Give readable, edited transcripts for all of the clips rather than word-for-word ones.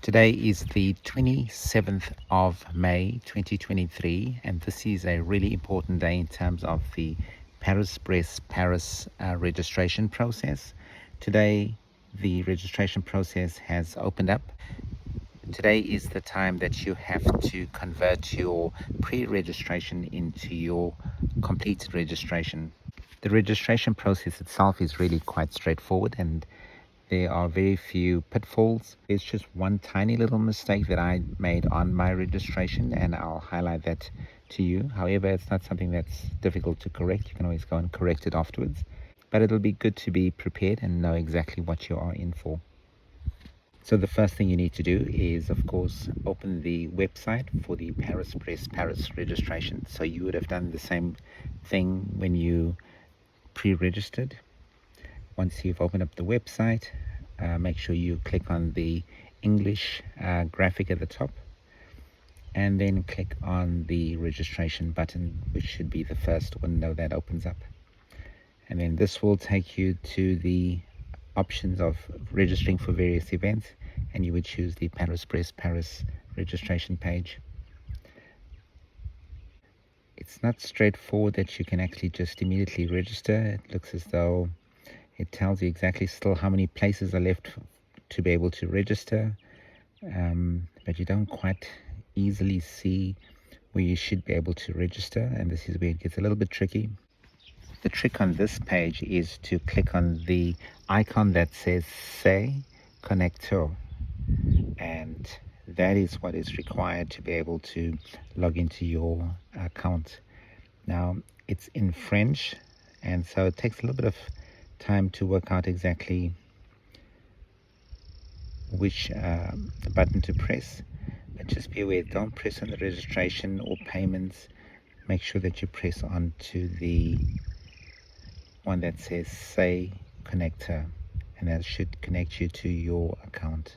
Today is the 27th of May 2023, and this is a really important day in terms of the Paris Brest Paris registration process. Today, the registration process has opened up. Today is the time that you have to convert your pre-registration into your completed registration. The registration process itself is really quite straightforward, and there are very few pitfalls. There's just one tiny little mistake that I made on my registration, and I'll highlight that to you. However, it's not something that's difficult to correct. You can always go and correct it afterwards. But it'll be good to be prepared and know exactly what you are in for. So the first thing you need to do is, of course, open the website for the Paris Brest Paris registration. So you would have done the same thing when you pre-registered. Once you've opened up the website, make sure you click on the English graphic at the top, and then click on the registration button, which should be the first window that opens up. And then this will take you to the options of registering for various events, and you would choose the Paris Brest Paris registration page. It's not straightforward that you can actually just immediately register. It looks as though it tells you exactly still how many places are left to be able to register, but you don't quite easily see where you should be able to register, and this is where it gets a little bit tricky. The trick on this page is to click on the icon that says Say Connector, and that is what is required to be able to log into your account. Now, it's in French, and so it takes a little bit of time to work out exactly which button to press, but just be aware, don't press on the registration or payments. Make sure that you press on to the one that says Say Connector, and that should connect you to your account.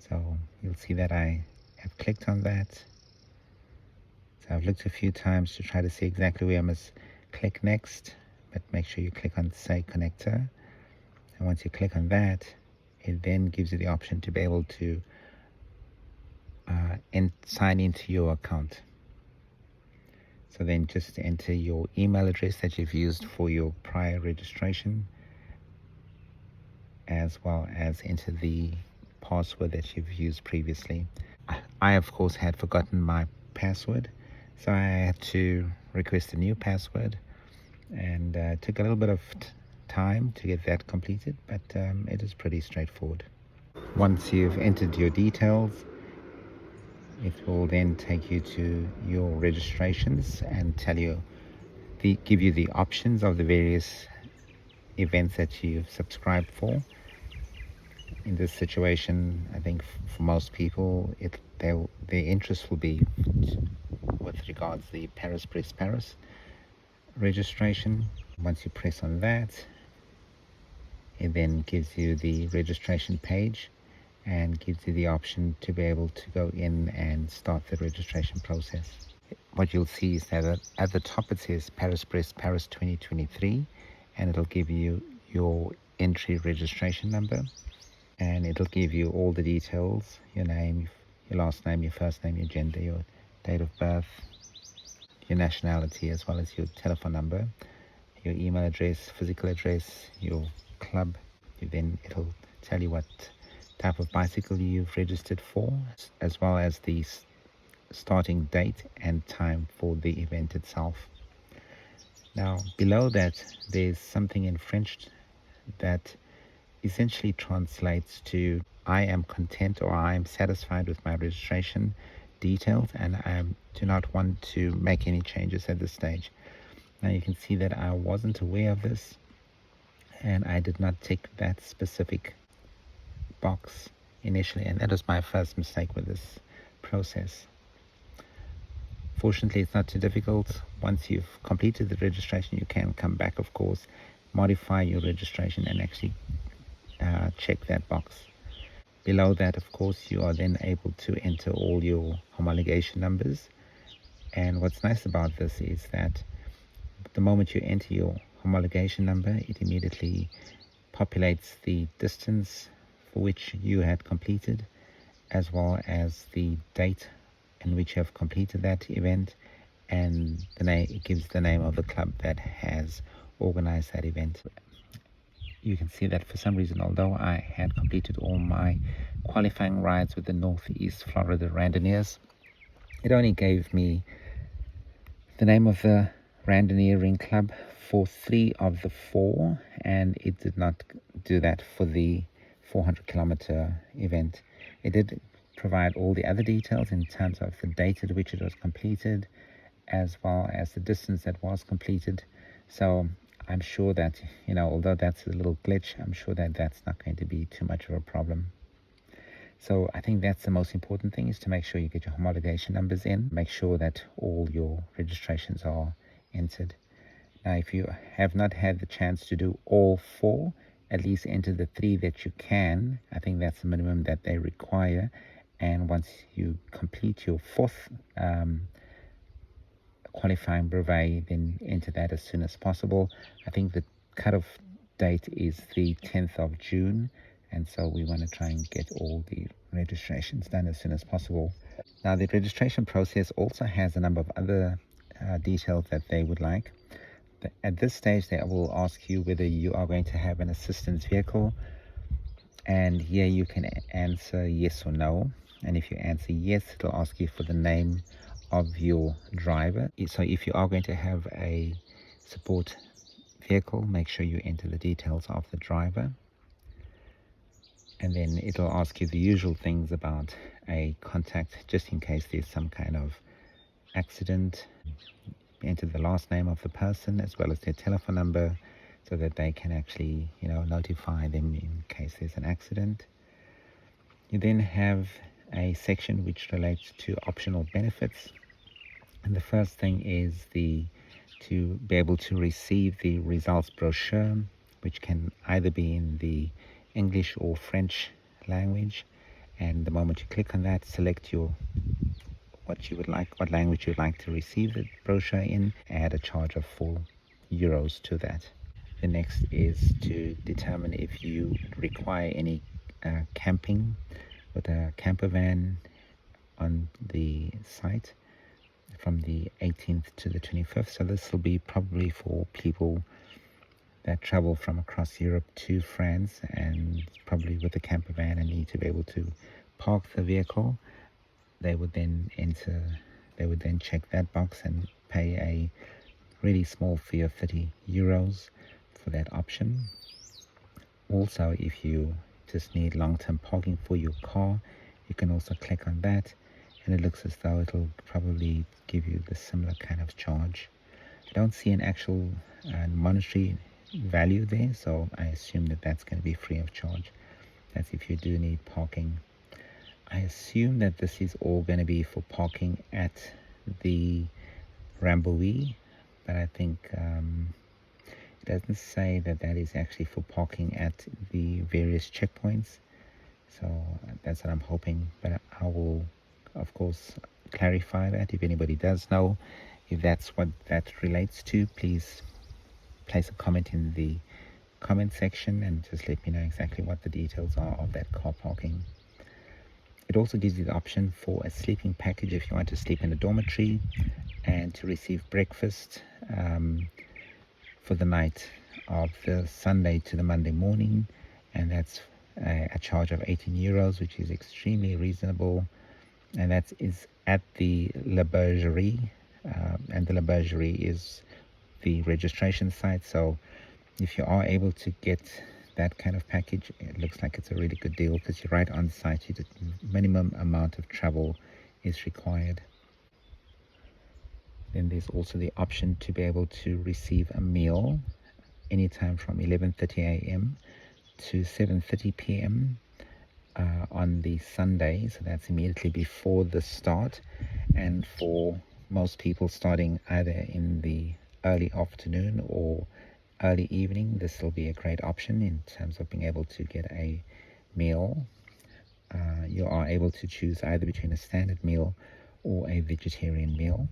So you'll see that I have clicked on that. So I've looked a few times to try to see exactly where I must click next, but make sure you click on Say Connector. And once you click on that, it then gives you the option to be able to sign into your account. So then just enter your email address that you've used for your prior registration, as well as enter the password that you've used previously. I, of course, had forgotten my password, so I had to request a new password, and it took a little bit of time to get that completed, but it is pretty straightforward. Once you've entered your details, it will then take you to your registrations and give you the options of the various events that you've subscribed for. In this situation, I think for most people, their interest will be with regards to the Paris Brest Paris registration. Once you press on that, it then gives you the registration page and gives you the option to be able to go in and start the registration process. What you'll see is that at the top it says Paris Brest Paris 2023, and it'll give you your entry registration number, and it'll give you all the details: your name, your last name, your first name, your gender, your date of birth, your nationality, as well as your telephone number, your email address, physical address, your club. Then it'll tell you what type of bicycle you've registered for, as well as the starting date and time for the event itself. Now, below that, there's something in French that essentially translates to I am content, or I am satisfied with my registration details, and I do not want to make any changes at this stage. Now you can see that I wasn't aware of this, and I did not tick that specific box initially, and that was my first mistake with this process. Fortunately, it's not too difficult. Once you've completed the registration, you can come back, of course, modify your registration and actually check that box. Below that, of course, you are then able to enter all your homologation numbers. And what's nice about this is that the moment you enter your homologation number, it immediately populates the distance for which you had completed, as well as the date in which you have completed that event, and the name, it gives the name of the club that has organized that event. You can see that for some reason, although I had completed all my qualifying rides with the Northeast Florida Randonneers, it only gave me the name of the Randonneering Club for 3 of the 4, and it did not do that for the 400-kilometer event. It did provide all the other details in terms of the date at which it was completed, as well as the distance that was completed. So I'm sure that, although that's a little glitch, I'm sure that that's not going to be too much of a problem. So I think that's the most important thing, is to make sure you get your homologation numbers in. Make sure that all your registrations are entered. Now, if you have not had the chance to do all 4, at least enter the 3 that you can. I think that's the minimum that they require. And once you complete your 4th qualifying brevet, then enter that as soon as possible. I think the cutoff date is the 10th of June, and so we want to try and get all the registrations done as soon as possible. Now, the registration process also has a number of other details that they would like. At this stage, they will ask you whether you are going to have an assistance vehicle, and here you can answer yes or no. And if you answer yes, it'll ask you for the name of your driver. So if you are going to have a support vehicle, make sure you enter the details of the driver, and then it'll ask you the usual things about a contact, just in case there's some kind of accident. Enter the last name of the person as well as their telephone number, so that they can actually notify them in case there's an accident. You then have a section which relates to optional benefits, and the first thing is to be able to receive the results brochure, which can either be in the English or French language. And the moment you click on that, select what language you'd like to receive the brochure in, add a charge of €4 to that. The next is to determine if you require any camping with a camper van on the site from the 18th to the 25th. So this will be probably for people that travel from across Europe to France, and probably with a camper van and need to be able to park the vehicle. They would then check that box and pay a really small fee of €30 for that option. Also, if you just need long-term parking for your car, you can also click on that, and it looks as though it'll probably give you the similar kind of charge. I don't see an actual monetary value there, so I assume that that's going to be free of charge. That's if you do need parking. I assume that this is all going to be for parking at the Rambouillet, but I think it doesn't say that is actually for parking at the various checkpoints. So that's what I'm hoping, but I will, of course, clarify that. If anybody does know if that's what that relates to, please place a comment in the comment section and just let me know exactly what the details are of that car parking. It also gives you the option for a sleeping package if you want to sleep in a dormitory, and to receive breakfast for the night of the Sunday to the Monday morning, and that's a charge of €18, which is extremely reasonable, and that is at the La Bergerie, and the La Bergerie is the registration site. So if you are able to get that kind of package, it looks like it's a really good deal, because you're right on site. The minimum amount of travel is required. Then there's also the option to be able to receive a meal anytime from 11:30 a.m. to 7:30 p.m. On the Sunday, so that's immediately before the start, and for most people starting either in the early afternoon or early evening, this will be a great option in terms of being able to get a meal. You are able to choose either between a standard meal or a vegetarian meal,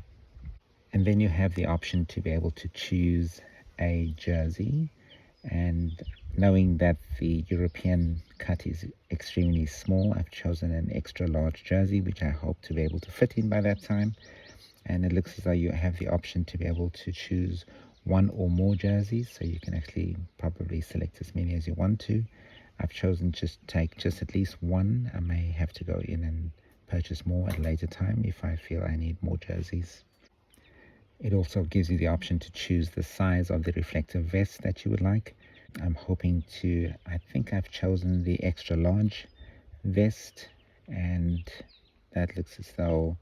and then you have the option to be able to choose a jersey, and Knowing that the European cut is extremely small, I've chosen an extra large jersey, which I hope to be able to fit in by that time. And it looks as though you have the option to be able to choose one or more jerseys, so you can actually probably select as many as you want to. I've chosen just take just at least one. I may have to go in and purchase more at a later time if I feel I need more jerseys. It also gives you the option to choose the size of the reflective vest that you would like. I'm hoping to, I think I've chosen the extra large vest, and that looks as though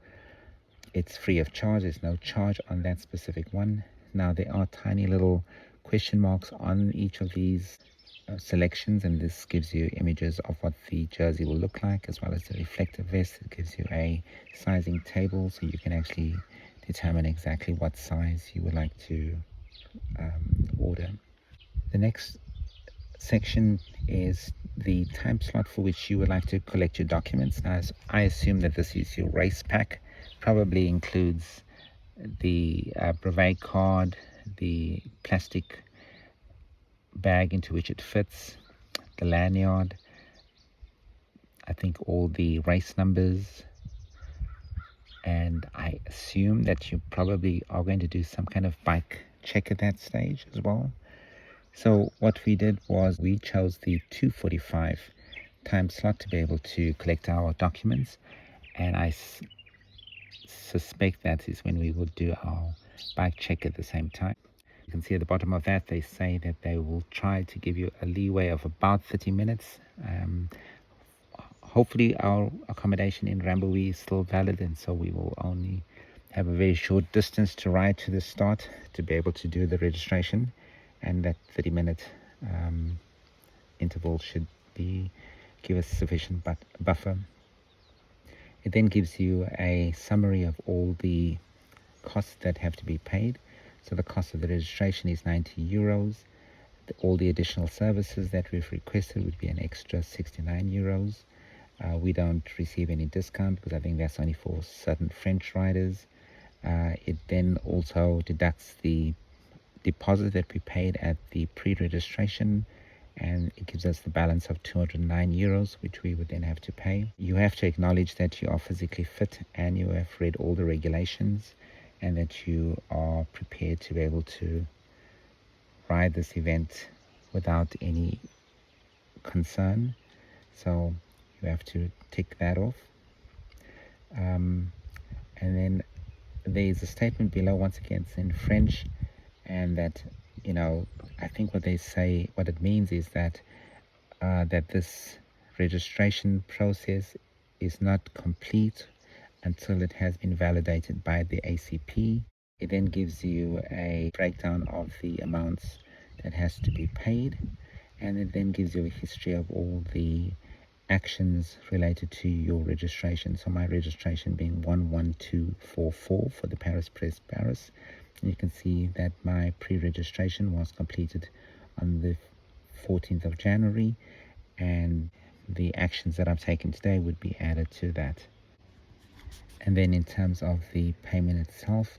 it's free of charge. There's no charge on that specific one. Now there are tiny little question marks on each of these selections, and this gives you images of what the jersey will look like, as well as the reflective vest. It gives you a sizing table, so you can actually determine exactly what size you would like to order. The next section is the time slot for which you would like to collect your documents. Now, I assume that this is your race pack, probably includes the brevet card, the plastic bag into which it fits, the lanyard, I think all the race numbers, and I assume that you probably are going to do some kind of bike check at that stage as well. So what we did was we chose the 2:45 time slot to be able to collect our documents, and I suspect that is when we will do our bike check at the same time. You can see at the bottom of that they say that they will try to give you a leeway of about 30 minutes. Hopefully our accommodation in Rambouillet is still valid, and so we will only have a very short distance to ride to the start to be able to do the registration, and that 30-minute interval should give us sufficient buffer. It then gives you a summary of all the costs that have to be paid. So the cost of the registration is 90 euros. All the additional services that we've requested would be an extra 69 euros. We don't receive any discount because I think that's only for certain French riders. It then also deducts the deposit that we paid at the pre-registration, and it gives us the balance of 209 euros, which we would then have to pay. You have to acknowledge that you are physically fit and you have read all the regulations, and that you are prepared to be able to ride this event without any concern. So you have to tick that off. And then there's a statement below, once again it's in French, and that, you know, I think what they say, what it means is that that this registration process is not complete until it has been validated by the ACP. It then gives you a breakdown of the amounts that has to be paid, and it then gives you a history of all the actions related to your registration. So my registration being 11244 for the Paris Brest Paris. And you can see that my pre-registration was completed on the 14th of January, and the actions that I've taken today would be added to that. And then in terms of the payment itself,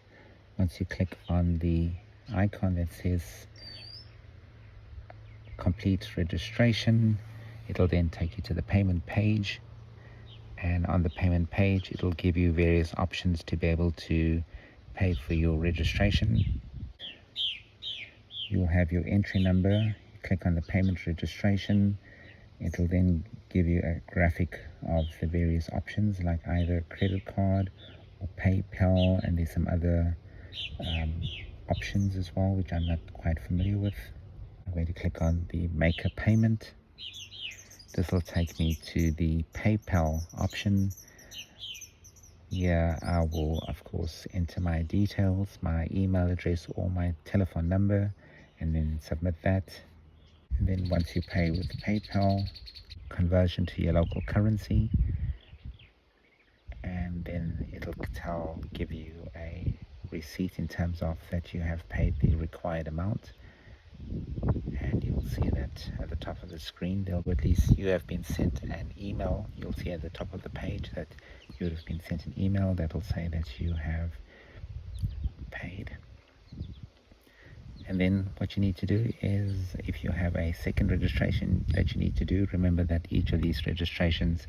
once you click on the icon that says complete registration, it'll then take you to the payment page, and on the payment page it'll give you various options to be able to pay for your registration. You'll have your entry number. Click on the payment registration. It'll then give you a graphic of the various options, like either credit card or PayPal, and there's some other options as well which I'm not quite familiar with. I'm going to click on the make a payment. This will take me to the PayPal option. Here I will of course enter my details, my email address or my telephone number, and then submit that. And then once you pay with PayPal, conversion to your local currency, and then it'll give you a receipt in terms of that you have paid the required amount. And you'll see that at the top of the screen, or at least you have been sent an email. You'll see at the top of the page that you would have been sent an email that will say that you have paid. And then what you need to do is, if you have a second registration that you need to do, remember that each of these registrations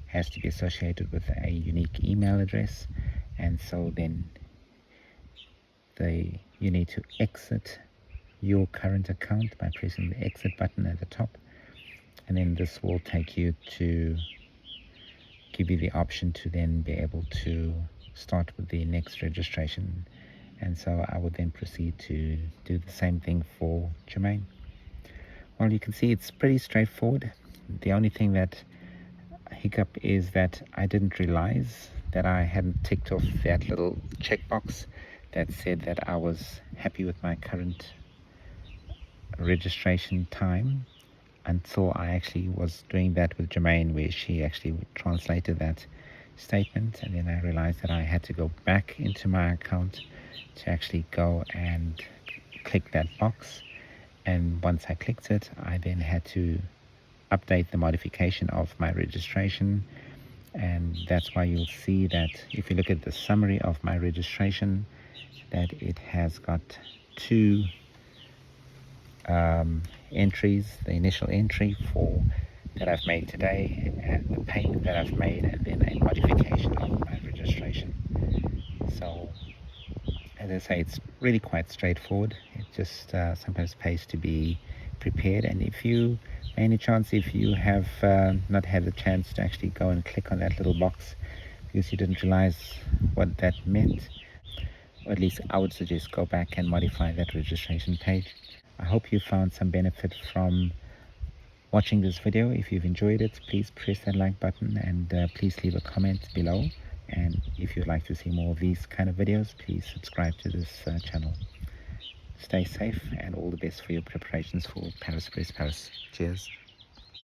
has to be associated with a unique email address. And so then you need to exit your current account by pressing the exit button at the top, and then this will take you to give you the option to then be able to start with the next registration. And so I would then proceed to do the same thing for Jermaine. Well, you can see it's pretty straightforward. The only thing that hiccup is that I didn't realize that I hadn't ticked off that little checkbox that said that I was happy with my current registration time, until I actually was doing that with Jermaine, where she actually translated that statement, and then I realized that I had to go back into my account to actually go and click that box. And once I clicked it, I then had to update the modification of my registration. And that's why you'll see that if you look at the summary of my registration, that it has got two entries: the initial entry that I've made today, and the payment that I've made, and then a modification of my registration. So as I say, it's really quite straightforward. It just sometimes pays to be prepared. And if you, by any chance, if you have not had the chance to actually go and click on that little box because you didn't realize what that meant, or at least I would suggest go back and modify that registration page. I hope you found some benefit from watching this video. If you've enjoyed it, please press that like button, and please leave a comment below. And if you'd like to see more of these kind of videos, please subscribe to this channel. Stay safe, and all the best for your preparations for Paris Brest Paris. Cheers.